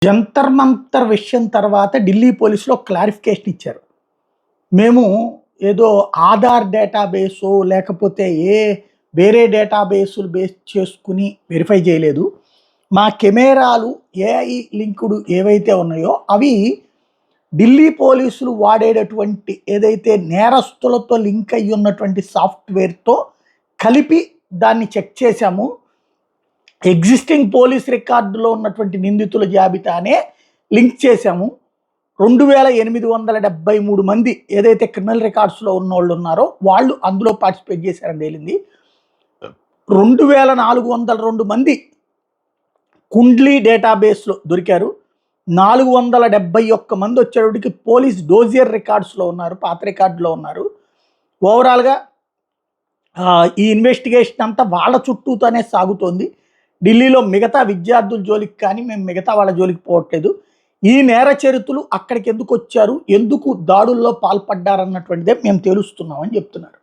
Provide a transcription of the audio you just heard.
జంతర్ మంతర్ విషయం తర్వాత ఢిల్లీ పోలీసులు ఒక క్లారిఫికేషన్ ఇచ్చారు. మేము ఏదో ఆధార్ డేటాబేసో లేకపోతే వేరే డేటాబేసులు బేస్ చేసుకుని వెరిఫై చేయలేదు. మా కెమెరాలు ఏఐ లింకుడు ఏవైతే ఉన్నాయో అవి ఢిల్లీ పోలీసులు వాడేటటువంటి ఏదైతే నేరస్తులతో లింక్ అయ్యి ఉన్నటువంటి సాఫ్ట్వేర్తో కలిపి దాన్ని చెక్ చేశాము. ఎగ్జిస్టింగ్ పోలీస్ రికార్డులో ఉన్నటువంటి నిందితుల జాబితానే లింక్ చేశాము. 2873 మంది ఏదైతే క్రిమినల్ రికార్డ్స్లో ఉన్న వాళ్ళు ఉన్నారో వాళ్ళు అందులో పార్టిసిపేట్ చేశారని తేలింది. 2402 మంది కుండ్లీ డేటాబేస్లో దొరికారు. 471 మంది వచ్చేటికి పోలీస్ డోజియర్ రికార్డ్స్లో ఉన్నారు, పాత రికార్డులో ఉన్నారు. ఓవరాల్గా ఈ ఇన్వెస్టిగేషన్ అంతా వాళ్ళ చుట్టూతోనే సాగుతోంది. ఢిల్లీలో మిగతా విద్యార్థుల జోలికి కానీ మేము మిగతా వాళ్ళ జోలికి పోవట్లేదు. ఈ నేర చరిత్రలు అక్కడికి ఎందుకు వచ్చారు, ఎందుకు దాడుల్లో పాల్పడ్డారన్నటువంటిదే మేము తెలుస్తున్నామని చెప్తున్నారు.